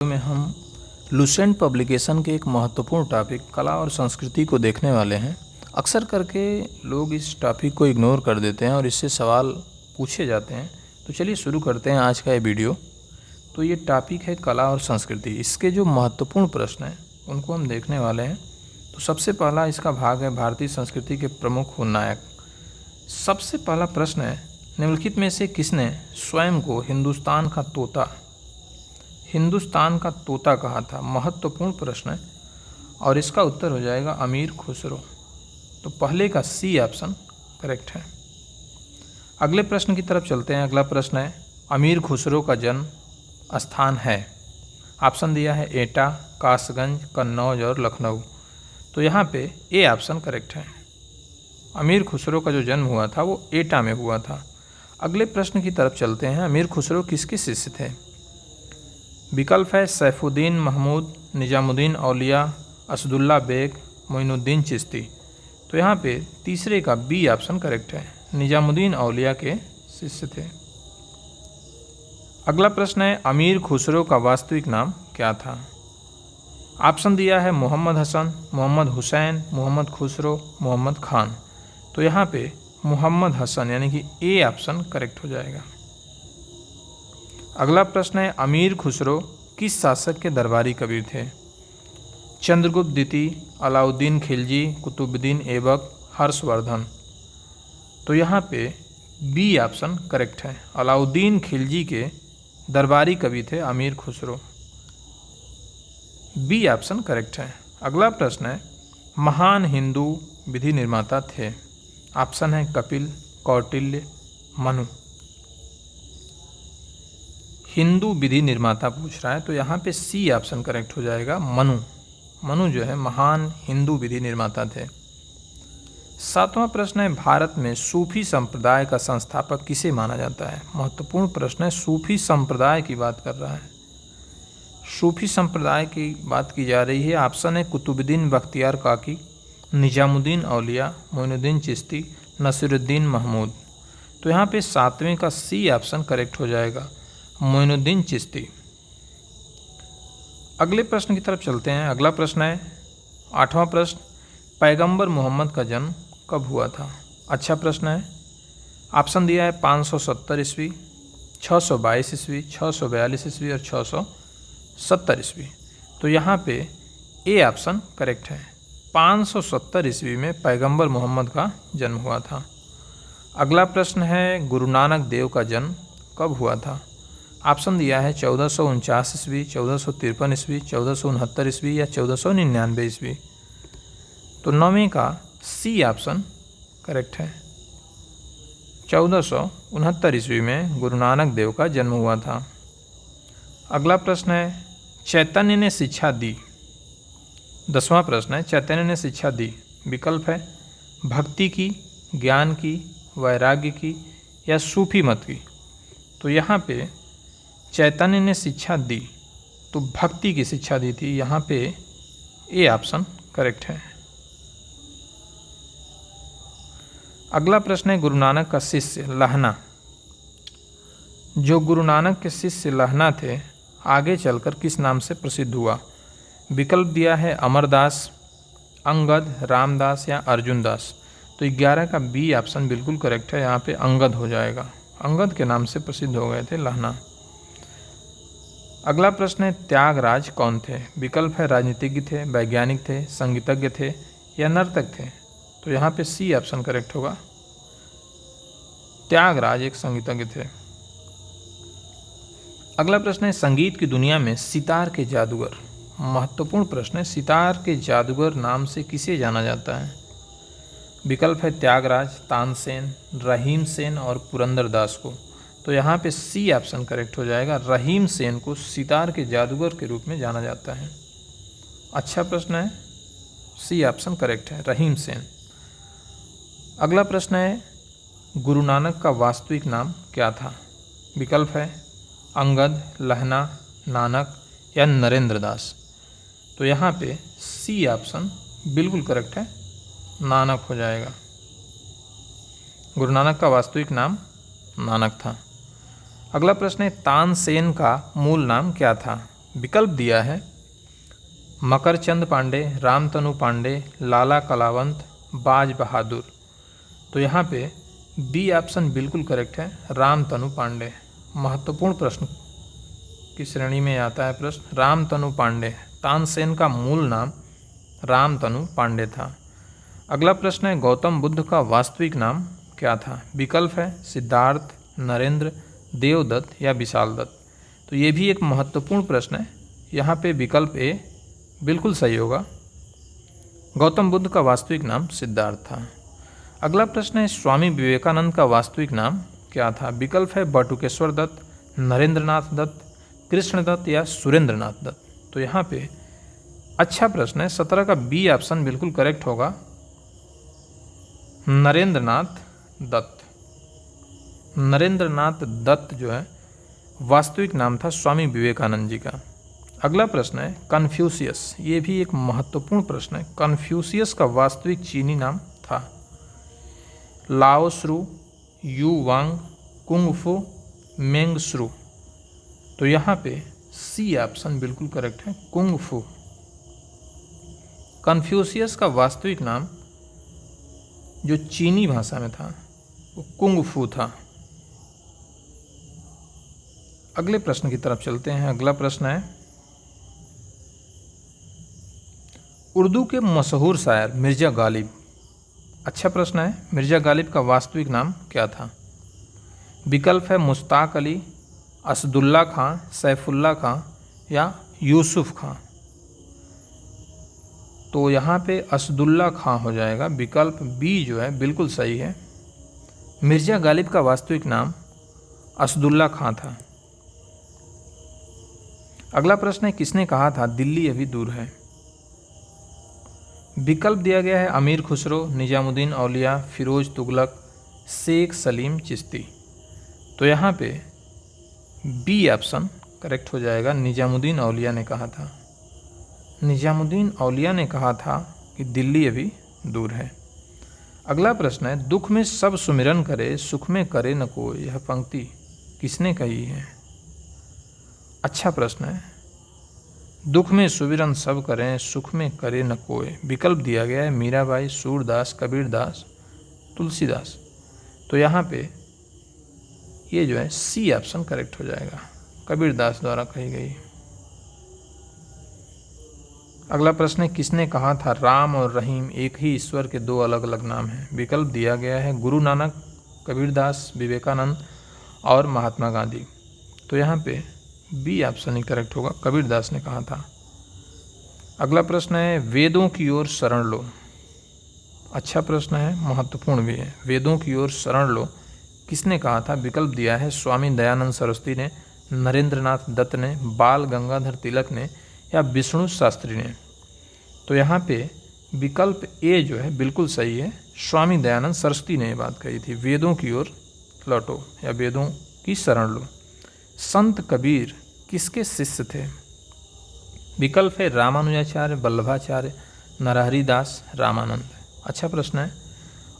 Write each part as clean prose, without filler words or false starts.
में हम Lucent publication के एक महत्वपूर्ण टॉपिक कला और संस्कृति को देखने वाले हैं। अक्सर करके लोग इस टॉपिक को इग्नोर कर देते हैं और इससे सवाल पूछे जाते हैं। तो चलिए शुरू करते हैं आज का ये वीडियो। तो ये टॉपिक है कला और संस्कृति। इसके जो महत्वपूर्ण प्रश्न हैं उनको हम देखने वाले हैं। तो सबसे पहला इसका भाग है भारतीय संस्कृति के प्रमुख नायक। सबसे पहला प्रश्न है, निम्नलिखित में से किसने स्वयं को हिंदुस्तान का तोता कहा था? महत्वपूर्ण प्रश्न है और इसका उत्तर हो जाएगा अमीर खुसरो। तो पहले का सी ऑप्शन करेक्ट है। अगले प्रश्न की तरफ चलते हैं। अगला प्रश्न है, अमीर खुसरो का जन्म स्थान है। ऑप्शन दिया है एटा, कासगंज, कन्नौज और लखनऊ। तो यहाँ पे ए ऑप्शन करेक्ट है। अमीर खुसरो का जो जन्म हुआ था वो एटा में हुआ था। अगले प्रश्न की तरफ चलते हैं। अमीर खुसरो किसके शिष्य थे? विकल्प है सैफुद्दीन महमूद, निजामुद्दीन औलिया, असदुल्ला बेग, मोइनुद्दीन चिश्ती। तो यहाँ पे तीसरे का बी ऑप्शन करेक्ट है, निजामुद्दीन औलिया के शिष्य थे। अगला प्रश्न है, अमीर खुसरो का वास्तविक नाम क्या था? ऑप्शन दिया है मोहम्मद हसन, मोहम्मद हुसैन, मोहम्मद खुसरो, मोहम्मद खान। तो यहाँ पे मोहम्मद हसन यानी कि ए ऑप्शन करेक्ट हो जाएगा। अगला प्रश्न है, अमीर खुसरो किस शासक के दरबारी कबीर थे? चंद्रगुप्त द्वितीय, अलाउद्दीन खिलजी, कुतुबुद्दीन ऐबक, हर्षवर्धन। तो यहाँ पे बी ऑप्शन करेक्ट है, अलाउद्दीन खिलजी के दरबारी कवि थे अमीर खुसरो। बी ऑप्शन करेक्ट है। अगला प्रश्न है, महान हिंदू विधि निर्माता थे। ऑप्शन है कपिल, कौटिल्य, मनु। हिंदू विधि निर्माता पूछ रहा है तो यहाँ पे सी ऑप्शन करेक्ट हो जाएगा, मनु। मनु जो है महान हिंदू विधि निर्माता थे। सातवां प्रश्न है, भारत में सूफी संप्रदाय का संस्थापक किसे माना जाता है? महत्वपूर्ण प्रश्न है, सूफी संप्रदाय की बात कर रहा है। सूफी संप्रदाय की बात की जा रही है। ऑप्शन है कुतुबुद्दीन बख्तियार काकी, निजामुद्दीन औलिया, मोइनुद्दीन चिश्ती, नसीरुद्दीन महमूद। तो यहाँ पे सातवें का सी ऑप्शन करेक्ट हो जाएगा, मोइनुद्दीन चिश्ती। अगले प्रश्न की तरफ चलते हैं। अगला प्रश्न है, आठवां प्रश्न, पैगंबर मोहम्मद का जन्म कब हुआ था? अच्छा प्रश्न है। ऑप्शन दिया है 570 ईस्वी, 622 ईस्वी, 642 ईस्वी और 670 ईस्वी। तो यहाँ पे ए ऑप्शन करेक्ट है, 570 ईस्वी में पैगंबर मोहम्मद का जन्म हुआ था। अगला प्रश्न है, गुरु नानक देव का जन्म कब हुआ था? ऑप्शन दिया है 1449 ईस्वी, 1453 ईस्वी, 1469 ईस्वी या 1499 ईस्वी। तो नौवीं का सी ऑप्शन करेक्ट है, 1469 ईस्वी में गुरु नानक देव का जन्म हुआ था। अगला प्रश्न है, चैतन्य ने शिक्षा दी। 10वां प्रश्न है, चैतन्य ने शिक्षा दी। विकल्प है भक्ति की, ज्ञान की, वैराग्य की या सूफी मत की। तो यहाँ पे चैतन्य ने शिक्षा दी तो भक्ति की शिक्षा दी थी। यहाँ पे ए ऑप्शन करेक्ट है। अगला प्रश्न है, गुरु नानक का शिष्य लहना। जो गुरु नानक के शिष्य लहना थे आगे चलकर किस नाम से प्रसिद्ध हुआ? विकल्प दिया है अमरदास, अंगद, रामदास या अर्जुन दास। तो 11 का बी ऑप्शन बिल्कुल करेक्ट है, यहाँ पे अंगद हो जाएगा। अंगद के नाम से प्रसिद्ध हो गए थे लहना। अगला प्रश्न है, त्यागराज कौन थे? विकल्प है राजनीतिज्ञ थे, वैज्ञानिक थे, संगीतज्ञ थे या नर्तक थे। तो यहाँ पे सी ऑप्शन करेक्ट होगा, त्यागराज एक संगीतज्ञ थे। अगला प्रश्न है, संगीत की दुनिया में सितार के जादूगर। महत्वपूर्ण प्रश्न है, सितार के जादूगर नाम से किसे जाना जाता है? विकल्प है त्यागराज, तानसेन, रहीम सेन और पुरंदर दास को। तो यहाँ पे सी ऑप्शन करेक्ट हो जाएगा, रहीम सेन को सितार के जादूगर के रूप में जाना जाता है। अच्छा प्रश्न है, सी ऑप्शन करेक्ट है, रहीम सेन। अगला प्रश्न है, गुरु नानक का वास्तविक नाम क्या था? विकल्प है अंगद, लहना, नानक या नरेंद्र दास। तो यहाँ पे सी ऑप्शन बिल्कुल करेक्ट है, नानक हो जाएगा। गुरु नानक का वास्तविक नाम नानक था। अगला प्रश्न है, तानसेन का मूल नाम क्या था? विकल्प दिया है मकरचंद पांडे, रामतनु पांडे, लाला कलावंत, बाज बहादुर। तो यहाँ पे बी ऑप्शन बिल्कुल करेक्ट है, रामतनु पांडे। महत्वपूर्ण प्रश्न की श्रेणी में आता है प्रश्न रामतनु पांडे। तानसेन का मूल नाम रामतनु पांडे था। अगला प्रश्न है गौतम बुद्ध का वास्तविक नाम क्या था? विकल्प है सिद्धार्थ, नरेंद्र, देवदत्त या विशाल दत्त। तो ये भी एक महत्वपूर्ण प्रश्न है। यहाँ पे विकल्प ए बिल्कुल सही होगा। गौतम बुद्ध का वास्तविक नाम सिद्धार्थ था। अगला प्रश्न है स्वामी विवेकानंद का वास्तविक नाम क्या था? विकल्प है बटुकेश्वर दत्त, नरेंद्रनाथ दत्त, कृष्ण दत्त या सुरेंद्रनाथ दत्त। तो यहाँ पे अच्छा प्रश्न है, 17 का बी ऑप्शन बिल्कुल करेक्ट होगा, नरेंद्रनाथ दत्त। नरेंद्रनाथ दत्त जो है वास्तविक नाम था स्वामी विवेकानंद जी का। अगला प्रश्न है कन्फ्यूशियस। ये भी एक महत्वपूर्ण प्रश्न है। कन्फ्यूशियस का वास्तविक चीनी नाम था लाओ श्रू, यू वांग, कुंग फू, मेंग श्रू। तो यहाँ पे सी ऑप्शन बिल्कुल करेक्ट है, कुंग फू। कन्फ्यूशियस का वास्तविक नाम जो चीनी भाषा में था वो कुंग फू था। अगले प्रश्न की तरफ चलते हैं। अगला प्रश्न है उर्दू के मशहूर शायर मिर्ज़ा गालिब। अच्छा प्रश्न है, मिर्ज़ा गालिब का वास्तविक नाम क्या था? विकल्प है मुश्ताक अली, असदुल्ला खां, सैफुल्ला खां या यूसुफ खां। तो यहाँ पे असदुल्ला खां हो जाएगा। विकल्प बी जो है बिल्कुल सही है। मिर्ज़ा गालिब का वास्तविक नाम असदुल्ला खां था। अगला प्रश्न है किसने कहा था दिल्ली अभी दूर है? विकल्प दिया गया है अमीर खुसरो, निजामुद्दीन औलिया, फिरोज तुगलक, शेख सलीम चिश्ती। तो यहाँ पे बी ऑप्शन करेक्ट हो जाएगा, निजामुद्दीन औलिया ने कहा था। निजामुद्दीन औलिया ने कहा था कि दिल्ली अभी दूर है। अगला प्रश्न है दुख में सब सुमिरन करे, सुख में करे न कोई। यह पंक्ति किसने कही है? अच्छा प्रश्न है। दुख में सुमिरन सब करें, सुख में करे न कोई। विकल्प दिया गया है मीराबाई, सूरदास, कबीरदास, तुलसीदास। तो यहाँ पे ये जो है सी ऑप्शन करेक्ट हो जाएगा, कबीरदास द्वारा कही गई। अगला प्रश्न है किसने कहा था राम और रहीम एक ही ईश्वर के दो अलग अलग नाम हैं? विकल्प दिया गया है गुरु नानक, कबीरदास, विवेकानंद और महात्मा गांधी। तो यहाँ पे बी ऑप्शन ही करेक्ट होगा, कबीरदास ने कहा था। अगला प्रश्न है वेदों की ओर शरण लो। अच्छा प्रश्न है, महत्वपूर्ण भी है। वेदों की ओर शरण लो किसने कहा था? विकल्प दिया है स्वामी दयानंद सरस्वती ने, नरेंद्रनाथ दत्त ने, बाल गंगाधर तिलक ने या विष्णु शास्त्री ने। तो यहाँ पे विकल्प ए जो है बिल्कुल सही है, स्वामी दयानंद सरस्वती ने ये बात कही थी, वेदों की ओर लौटो या वेदों की शरण लो। संत कबीर किसके शिष्य थे? विकल्प है रामानुजाचार्य, वल्लभाचार्य, नरहरि दास, रामानंद। अच्छा प्रश्न है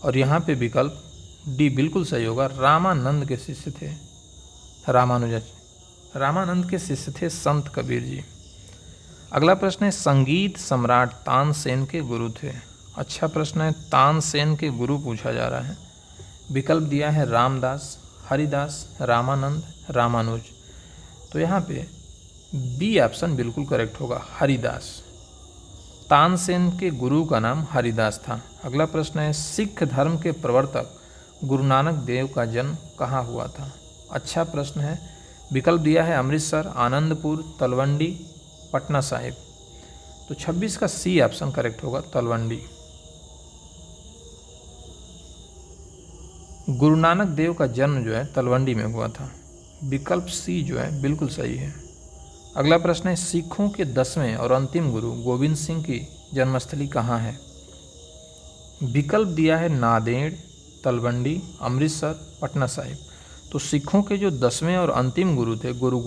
और यहाँ पे विकल्प डी बिल्कुल सही होगा, रामानंद के शिष्य थे। रामानंद के शिष्य थे संत कबीर जी। अगला प्रश्न है संगीत सम्राट तानसेन के गुरु थे। अच्छा प्रश्न है, तानसेन के गुरु पूछा जा रहा है। विकल्प दिया है रामदास, हरिदास, रामानंद, रामानुज। तो यहाँ पे बी ऑप्शन बिल्कुल करेक्ट होगा, हरिदास। तानसेन के गुरु का नाम हरिदास था। अगला प्रश्न है सिख धर्म के प्रवर्तक गुरु नानक देव का जन्म कहाँ हुआ था? अच्छा प्रश्न है। विकल्प दिया है अमृतसर, आनंदपुर, तलवंडी, पटना साहिब। तो 26 का सी ऑप्शन करेक्ट होगा, तलवंडी। गुरु नानक देव का जन्म जो है तलवंडी में हुआ था। विकल्प सी जो है बिल्कुल सही है। अगला प्रश्न है सिखों के 10वें और अंतिम गुरु गोविंद सिंह की जन्मस्थली कहाँ है? विकल्प दिया है नांदेड़, तलवंडी, अमृतसर, पटना साहिब। तो सिखों के जो 10वें और अंतिम गुरु थे गुरु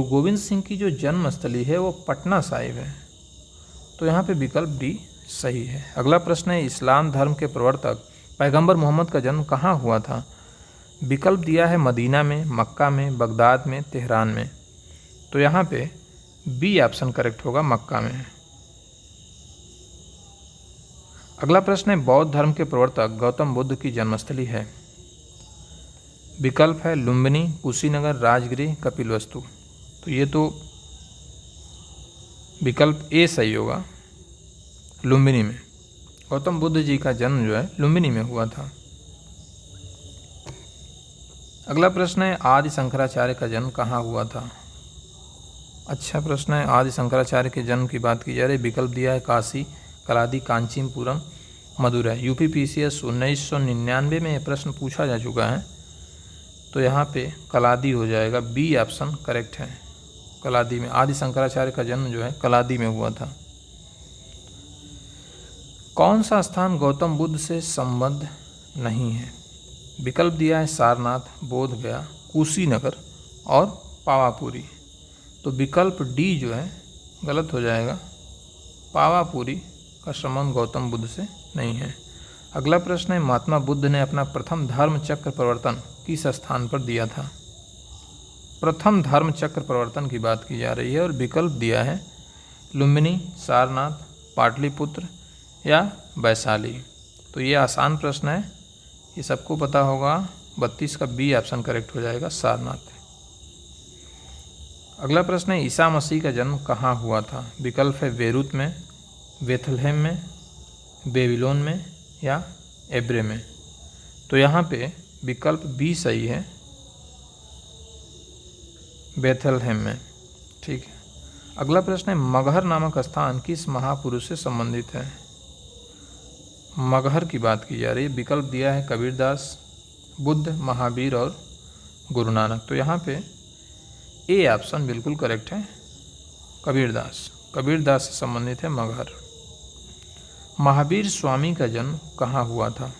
गोविंद सिंह की जो जन्मस्थली है वो पटना साहिब है। तो यहाँ पे विकल्प डी सही है। अगला प्रश्न है इस्लाम धर्म के प्रवर्तक पैगंबर मोहम्मद का जन्म कहाँ हुआ था? विकल्प दिया है मदीना में, मक्का में, बगदाद में, तेहरान में। तो यहाँ पे बी ऑप्शन करेक्ट होगा, मक्का में। अगला प्रश्न है बौद्ध धर्म के प्रवर्तक गौतम बुद्ध की जन्मस्थली है। विकल्प है लुम्बिनी, कुशीनगर, राजगृह, कपिलवस्तु। तो ये तो विकल्प ए सही होगा, लुम्बिनी में। गौतम बुद्ध जी का जन्म जो है लुम्बिनी में हुआ था। अगला प्रश्न है आदि शंकराचार्य का जन्म कहाँ हुआ था। अच्छा प्रश्न है। आदि शंकराचार्य के जन्म की बात की जा रही है। विकल्प दिया है काशी, कलादी, कांचीपुरम, मदुरै। यूपीपीसीएस 1999 में यह प्रश्न पूछा जा चुका है। तो यहाँ पे कलादी हो जाएगा, बी ऑप्शन करेक्ट है। कलादी में आदि शंकराचार्य का जन्म जो है कलादी में हुआ था। कौन सा स्थान गौतम बुद्ध से संबद्ध नहीं है। विकल्प दिया है सारनाथ, बोधगया, कुशीनगर और पावापुरी। तो विकल्प डी जो है गलत हो जाएगा, पावापुरी का संबंध गौतम बुद्ध से नहीं है। अगला प्रश्न है महात्मा बुद्ध ने अपना प्रथम धर्म चक्र प्रवर्तन किस स्थान पर दिया था। प्रथम धर्म चक्र प्रवर्तन की बात की जा रही है और विकल्प दिया है लुम्बिनी, सारनाथ, पाटलिपुत्र या वैशाली। तो ये आसान प्रश्न है, ये सबको पता होगा। 32 का बी ऑप्शन करेक्ट हो जाएगा, सारनाथ। अगला प्रश्न है ईसा मसीह का जन्म कहाँ हुआ था। विकल्प है बेरूत में, बेथलहेम में, बेबीलोन में या एब्रे में। तो यहाँ पे विकल्प बी सही है, बेथलहेम में। ठीक है। अगला प्रश्न है मगहर नामक स्थान किस महापुरुष से संबंधित है। मगहर की बात की जा रही है। विकल्प दिया है कबीरदास, बुद्ध, महावीर और गुरु नानक। तो यहाँ पे ए ऑप्शन बिल्कुल करेक्ट है, कबीरदास। कबीरदास से संबंधित है मगहर। महावीर स्वामी का जन्म कहाँ हुआ था।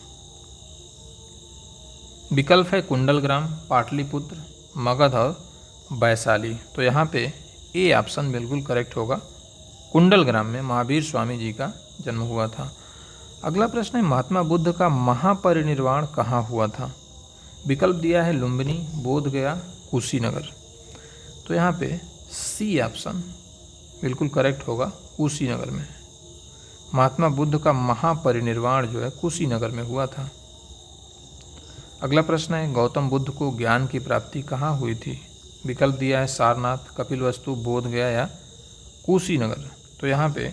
विकल्प है कुंडलग्राम, पाटलिपुत्र, मगध और वैशाली। तो यहाँ पे ए ऑप्शन बिल्कुल करेक्ट होगा, कुंडलग्राम में महावीर स्वामी जी का जन्म हुआ था। अगला प्रश्न है महात्मा बुद्ध का महापरिनिर्वाण कहाँ हुआ था। विकल्प दिया है लुम्बिनी, बोधगया, कुशीनगर। तो यहाँ पे सी ऑप्शन बिल्कुल करेक्ट होगा, कुशीनगर में। महात्मा बुद्ध का महापरिनिर्वाण जो है कुशीनगर में हुआ था। अगला प्रश्न है गौतम बुद्ध को ज्ञान की प्राप्ति कहाँ हुई थी। विकल्प दिया है सारनाथ, कपिलवस्तु, बोधगया या कुशीनगर। तो यहाँ पे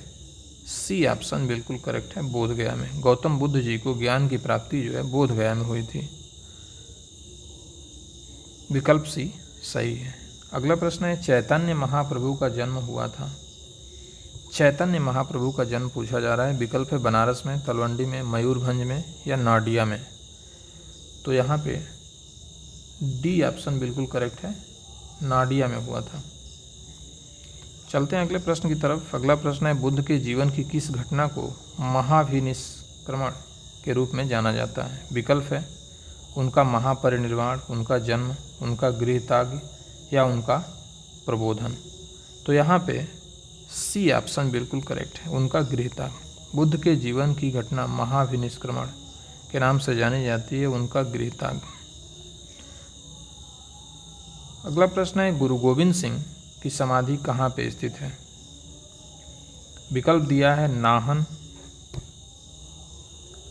सी ऑप्शन बिल्कुल करेक्ट है, बोधगया में। गौतम बुद्ध जी को ज्ञान की प्राप्ति जो है बोधगया में हुई थी। विकल्प सी सही है। अगला प्रश्न है चैतन्य महाप्रभु का जन्म हुआ था। चैतन्य महाप्रभु का जन्म पूछा जा रहा है। विकल्प है बनारस में, तलवंडी में, मयूरभंज में या नाडिया में। तो यहाँ पे डी ऑप्शन बिल्कुल करेक्ट है, नाडिया में हुआ था। चलते हैं अगले प्रश्न की तरफ। अगला प्रश्न है बुद्ध के जीवन की किस घटना को महाभिनिष्क्रमण के रूप में जाना जाता है। विकल्प है उनका महापरिनिर्वाण, उनका जन्म, उनका गृहत्याग या उनका प्रबोधन। तो यहाँ पे सी ऑप्शन बिल्कुल करेक्ट है, उनका गृहत्याग। बुद्ध के जीवन की घटना महाभिनिष्क्रमण के नाम से जानी जाती है, उनका गृहत्याग। अगला प्रश्न है गुरु गोविंद सिंह की समाधि कहाँ पे स्थित है। विकल्प दिया है नाहन,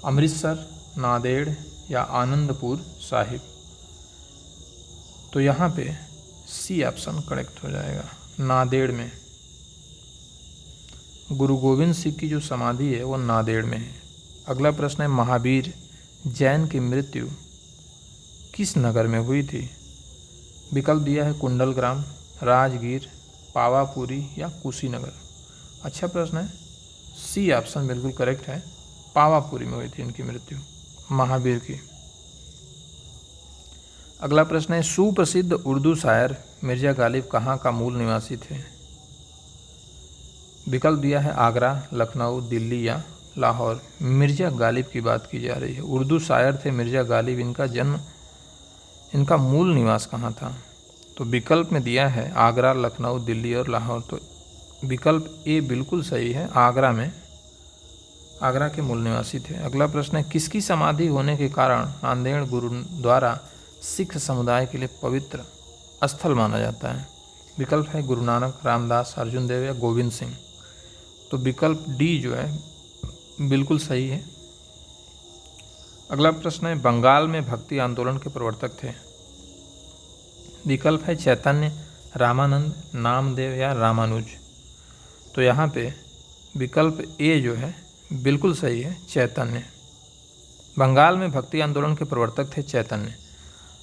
अमृतसर, नांदेड़ या आनंदपुर साहिब। तो यहाँ पे सी ऑप्शन करेक्ट हो जाएगा, नांदेड़ में। गुरु गोविंद सिंह की जो समाधि है वो नांदेड़ में है। अगला प्रश्न है महावीर जैन की मृत्यु किस नगर में हुई थी। विकल्प दिया है कुंडलग्राम, राजगीर, पावापुरी या कुशीनगर। अच्छा प्रश्न है, सी ऑप्शन बिल्कुल करेक्ट है, पावापुरी में हुई थी इनकी मृत्यु, महावीर की। अगला प्रश्न है सुप्रसिद्ध उर्दू शायर मिर्ज़ा गालिब कहाँ का मूल निवासी थे। विकल्प दिया है आगरा, लखनऊ, दिल्ली या लाहौर। मिर्ज़ा गालिब की बात की जा रही है, उर्दू शायर थे मिर्ज़ा गालिब। इनका मूल निवास कहाँ था। तो विकल्प में दिया है आगरा, लखनऊ, दिल्ली और लाहौर। तो विकल्प ए बिल्कुल सही है, आगरा में, आगरा के मूल निवासी थे। अगला प्रश्न है किसकी समाधि होने के कारण नांदेड़ गुरुद्वारा सिख समुदाय के लिए पवित्र स्थल माना जाता है? विकल्प है गुरु नानक, रामदास, अर्जुन देव या गोविंद सिंह। तो विकल्प डी जो है बिल्कुल सही है। अगला प्रश्न है बंगाल में भक्ति आंदोलन के प्रवर्तक थे? विकल्प है चैतन्य, रामानंद, नामदेव या रामानुज। तो यहाँ पे विकल्प ए जो है बिल्कुल सही है, चैतन्य। बंगाल में भक्ति आंदोलन के प्रवर्तक थे चैतन्य।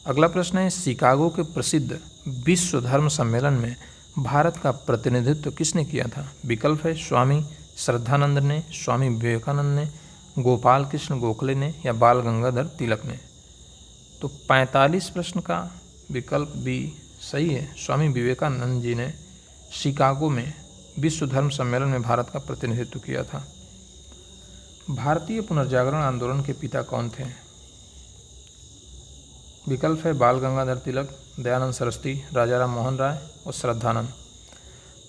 अगला प्रश्न है शिकागो के प्रसिद्ध विश्व धर्म सम्मेलन में भारत का प्रतिनिधित्व किसने किया था? विकल्प है स्वामी श्रद्धानंद ने, स्वामी विवेकानंद ने, गोपाल कृष्ण गोखले ने या बाल गंगाधर तिलक ने। तो 45 प्रश्न का विकल्प बी सही है, स्वामी विवेकानंद जी ने शिकागो में विश्व धर्म सम्मेलन में भारत का प्रतिनिधित्व किया था। भारतीय पुनर्जागरण आंदोलन के पिता कौन थे? विकल्प है बाल गंगाधर तिलक, दयानंद सरस्वती, राजा राम मोहन राय और श्रद्धानंद।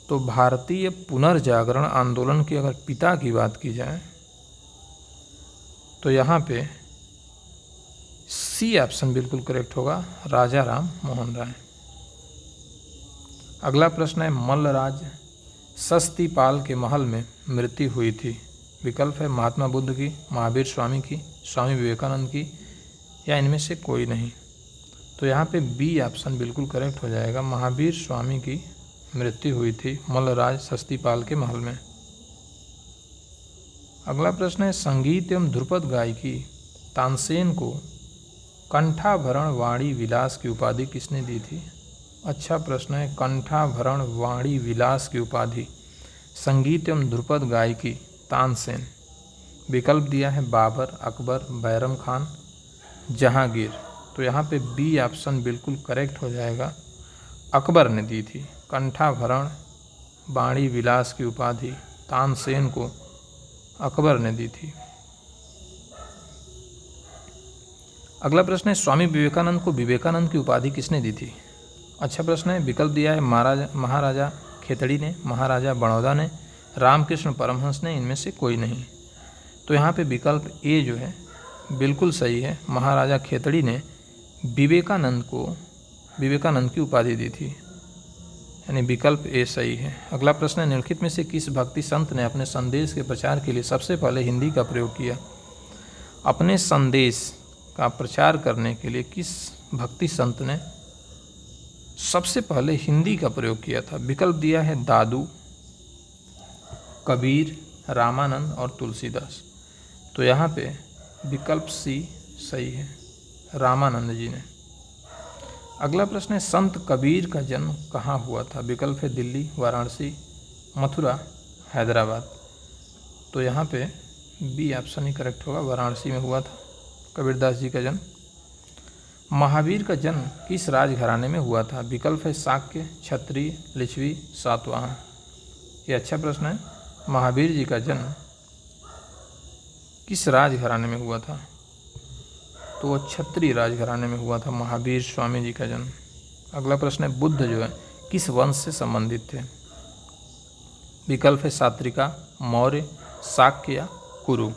तो भारतीय पुनर्जागरण आंदोलन के अगर पिता की बात की जाए तो यहाँ पे सी ऑप्शन बिल्कुल करेक्ट होगा, राजा राम मोहन राय। अगला प्रश्न है मल्लराज सस्तीपाल के महल में मृत्यु हुई थी? विकल्प है महात्मा बुद्ध की, महावीर स्वामी की, स्वामी विवेकानंद की या इनमें से कोई नहीं। तो यहाँ पे बी ऑप्शन बिल्कुल करेक्ट हो जाएगा, महावीर स्वामी की मृत्यु हुई थी मल्लराज सस्तीपाल के महल में। अगला प्रश्न है संगीत एवं ध्रुपद गायकी तानसेन को कंठाभरण वाणी विलास की उपाधि किसने दी थी? अच्छा प्रश्न है, कंठाभरण वाणी विलास की उपाधि संगीत एवं ध्रुपद गायकी तानसेन। विकल्प दिया है बाबर, अकबर, बैरम खान, जहांगीर। तो यहाँ पे बी ऑप्शन बिल्कुल करेक्ट हो जाएगा, अकबर ने दी थी। कंठाभरण वाणी विलास की उपाधि तानसेन को अकबर ने दी थी। अगला प्रश्न है स्वामी विवेकानंद को विवेकानंद की उपाधि किसने दी थी? अच्छा प्रश्न है, विकल्प दिया है महाराजा खेतड़ी ने, महाराजा बड़ौदा ने, रामकृष्ण परमहंस ने, इनमें से कोई नहीं। तो यहाँ पे विकल्प ए जो है बिल्कुल सही है, महाराजा खेतड़ी ने विवेकानंद को विवेकानंद की उपाधि दी थी, यानी विकल्प ए सही है। अगला प्रश्न है निम्नलिखित में से किस भक्ति संत ने अपने संदेश के प्रचार के लिए सबसे पहले हिंदी का प्रयोग किया? अपने संदेश का प्रचार करने के लिए किस भक्ति संत ने सबसे पहले हिंदी का प्रयोग किया था? विकल्प दिया है दादू, कबीर, रामानंद और तुलसीदास। तो यहाँ पे विकल्प सी सही है, रामानंद जी ने। अगला प्रश्न है संत कबीर का जन्म कहाँ हुआ था? विकल्प है दिल्ली, वाराणसी, मथुरा, हैदराबाद। तो यहाँ पे बी ऑप्शन ही करेक्ट होगा, वाराणसी में हुआ था कबीरदास जी का जन्म। महावीर का जन्म किस राजघराने में हुआ था? विकल्प है शाक्य, क्षत्रिय, लिच्छवी, सातवाहन। ये अच्छा प्रश्न है, महावीर जी का जन्म किस राजघराने में हुआ था? तो वह क्षत्रिय राजघराने में हुआ था महावीर स्वामी जी का जन्म। अगला प्रश्न है बुद्ध जो है किस वंश से संबंधित थे? विकल्प है सात्रिका, मौर्य, शाक्य या कुरु।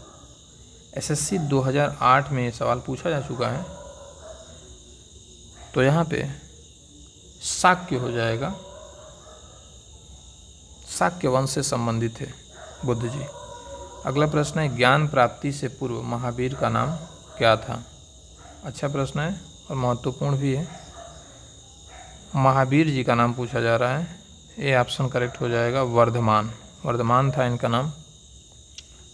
एसएससी 2008 में ये सवाल पूछा जा चुका है, तो यहाँ पे शाक्य हो जाएगा, शाक्य वंश से संबंधित थे बुद्ध जी। अगला प्रश्न है ज्ञान प्राप्ति से पूर्व महावीर का नाम क्या था? अच्छा प्रश्न है और महत्वपूर्ण भी है, महावीर जी का नाम पूछा जा रहा है। ये ऑप्शन करेक्ट हो जाएगा, वर्धमान। वर्धमान था इनका नाम।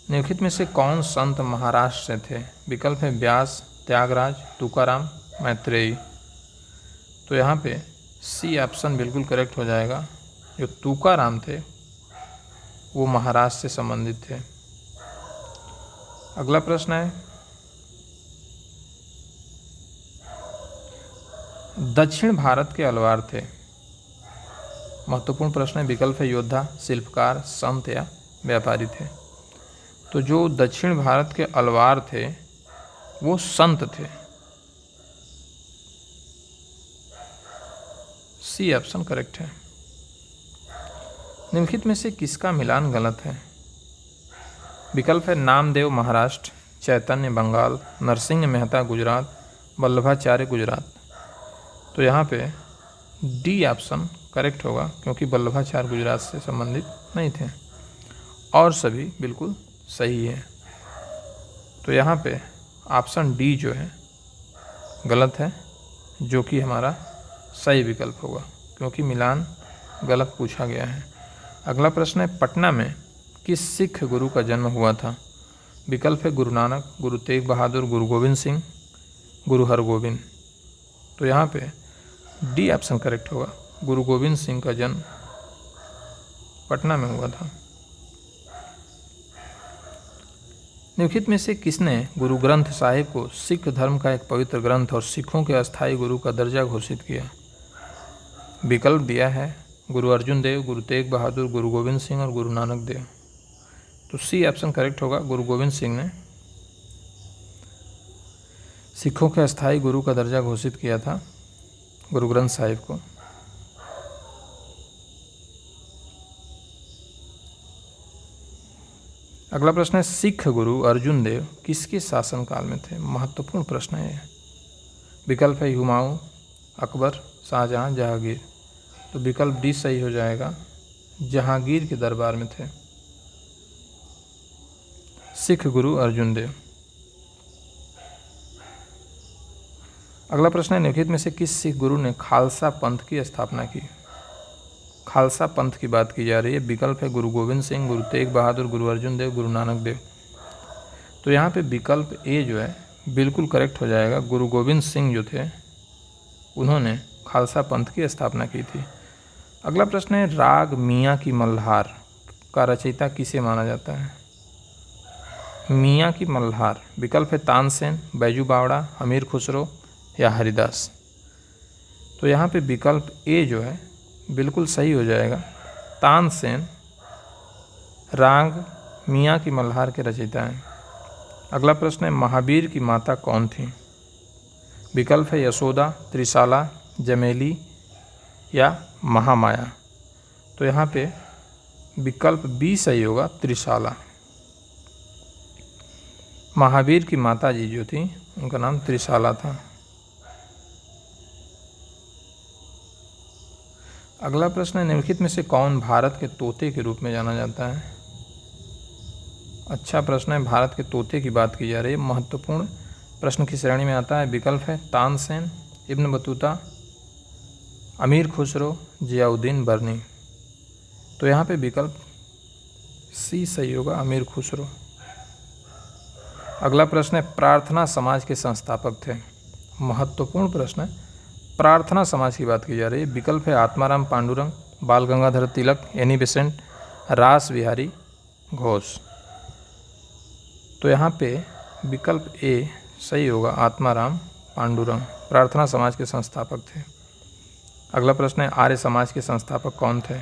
निम्नलिखित में से कौन संत महाराष्ट्र से थे? विकल्प है व्यास, त्यागराज, तुकाराम, मैत्रेयी। तो यहाँ पे सी ऑप्शन बिल्कुल करेक्ट हो जाएगा, जो तुकाराम थे वो महाराष्ट्र से संबंधित थे। अगला प्रश्न है दक्षिण भारत के अलवार थे? महत्वपूर्ण प्रश्न है। विकल्प है योद्धा, शिल्पकार, संत या व्यापारी थे। तो जो दक्षिण भारत के अलवार थे वो संत थे, सी ऑप्शन करेक्ट है। निम्नलिखित में से किसका मिलान गलत है? विकल्प है नामदेव महाराष्ट्र, चैतन्य बंगाल, नरसिंह मेहता गुजरात, वल्लभाचार्य गुजरात। तो यहाँ पे डी ऑप्शन करेक्ट होगा, क्योंकि वल्लभाचार्य गुजरात से संबंधित नहीं थे और सभी बिल्कुल सही है। तो यहाँ पे ऑप्शन डी जो है गलत है, जो कि हमारा सही विकल्प होगा, क्योंकि मिलान गलत पूछा गया है। अगला प्रश्न है, पटना में किस सिख गुरु का जन्म हुआ था? विकल्प है गुरु नानक, गुरु तेग बहादुर, गुरु गोविंद सिंह, गुरु हरगोविंद। तो यहाँ पे डी ऑप्शन करेक्ट होगा, गुरु गोविंद सिंह का जन्म पटना में हुआ था। निम्नलिखित में से किसने गुरु ग्रंथ साहिब को सिख धर्म का एक पवित्र ग्रंथ और सिखों के अस्थायी गुरु का दर्जा घोषित किया? विकल्प दिया है गुरु अर्जुन देव, गुरु तेग बहादुर, गुरु गोविंद सिंह और गुरु नानक देव। तो सी ऑप्शन करेक्ट होगा, गुरु गोविंद सिंह ने सिखों के अस्थायी गुरु का दर्जा घोषित किया था गुरु ग्रंथ साहिब को। अगला प्रश्न है, सिख गुरु अर्जुन देव किसके शासनकाल में थे? महत्वपूर्ण प्रश्न है यह। विकल्प है हुमायूं, अकबर, शाहजहां, जहांगीर। तो विकल्प डी सही हो जाएगा, जहांगीर के दरबार में थे सिख गुरु अर्जुन देव। अगला प्रश्न है, निम्नलिखित में से किस सिख गुरु ने खालसा पंथ की स्थापना की? खालसा पंथ की बात की जा रही है। विकल्प है गुरु गोविंद सिंह, गुरु तेग बहादुर, गुरु अर्जुन देव, गुरु नानक देव। तो यहाँ पे विकल्प ए जो है बिल्कुल करेक्ट हो जाएगा, गुरु गोविंद सिंह जो थे उन्होंने खालसा पंथ की स्थापना की थी। अगला प्रश्न है, राग मियाँ की मल्हार का रचयिता किसे माना जाता है? मियाँ की मल्हार। विकल्प है तानसेन, बैजू बावड़ा, अमीर खुसरो या हरिदास। तो यहाँ पे विकल्प ए जो है बिल्कुल सही हो जाएगा, तानसेन राग मियाँ की मल्हार के रचयिता हैं। अगला प्रश्न है, महावीर की माता कौन थी? विकल्प है यशोदा, त्रिशाला, जमेली या महामाया। तो यहाँ पे विकल्प बी सही होगा, त्रिशाला। महावीर की माता जी जो थी उनका नाम त्रिशाला था। अगला प्रश्न है, निम्नलिखित में से कौन भारत के तोते के रूप में जाना जाता है? अच्छा प्रश्न है, भारत के तोते की बात की जा रही है, महत्वपूर्ण प्रश्न की श्रेणी में आता है। विकल्प है तानसेन, इब्न बतूता, अमीर खुसरो, जियाउद्दीन बर्नी। तो यहाँ पे विकल्प सी सही होगा, अमीर खुसरो। अगला प्रश्न है, प्रार्थना समाज के संस्थापक थे। महत्वपूर्ण प्रश्न है, प्रार्थना समाज की बात की जा रही है। विकल्प है आत्माराम पांडुरंग, बाल गंगाधर तिलक, एनी बेसेंट, रास बिहारी घोष। तो यहाँ पे विकल्प ए सही होगा, आत्माराम पांडुरंग प्रार्थना समाज के संस्थापक थे। अगला प्रश्न है, आर्य समाज के संस्थापक कौन थे?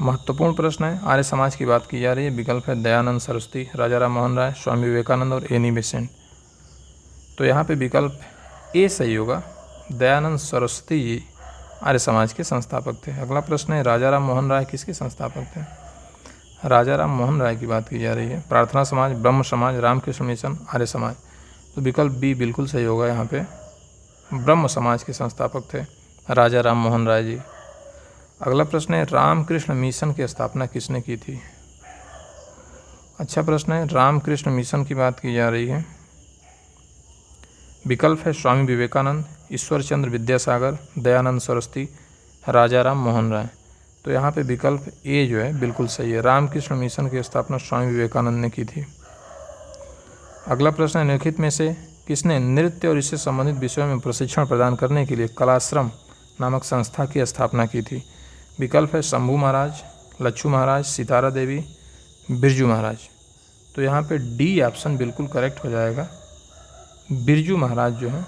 महत्वपूर्ण प्रश्न है, आर्य समाज की बात की जा रही है। विकल्प है दयानंद सरस्वती, राजा राम मोहन राय, स्वामी विवेकानंद और एनी बेसेंट। तो यहाँ पे विकल्प ए सही होगा, दयानंद सरस्वती जी आर्य समाज के संस्थापक थे। अगला प्रश्न है, राजा राम मोहन राय किसके संस्थापक थे? राजा राम मोहन राय की बात की जा रही है। प्रार्थना समाज, ब्रह्म समाज, रामकृष्ण मिशन, आर्य समाज। तो विकल्प बी बिल्कुल सही होगा, यहाँ पे ब्रह्म समाज के संस्थापक थे राजा राम मोहन राय जी। अगला प्रश्न है, रामकृष्ण मिशन की स्थापना किसने की थी? अच्छा प्रश्न है, रामकृष्ण मिशन की बात की जा रही है। विकल्प है स्वामी विवेकानंद, ईश्वर चंद्र विद्यासागर, दयानंद सरस्वती, राजा राम मोहन राय। तो यहाँ पे विकल्प ए जो है बिल्कुल सही है, रामकृष्ण मिशन की स्थापना स्वामी विवेकानंद ने की थी। अगला प्रश्न है, निम्नलिखित में से किसने नृत्य और इससे संबंधित विषयों में प्रशिक्षण प्रदान करने के लिए कलाश्रम नामक संस्था की स्थापना की थी? विकल्प है शंभू महाराज, लच्छू महाराज, सितारा देवी, बिरजू महाराज। तो यहाँ पे डी ऑप्शन बिल्कुल करेक्ट हो जाएगा, बिरजू महाराज जो है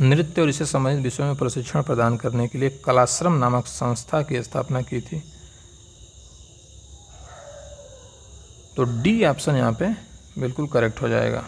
नृत्य और इससे संबंधित विषयों में प्रशिक्षण प्रदान करने के लिए कलाश्रम नामक संस्था की स्थापना की थी। तो डी ऑप्शन यहाँ पे बिल्कुल करेक्ट हो जाएगा।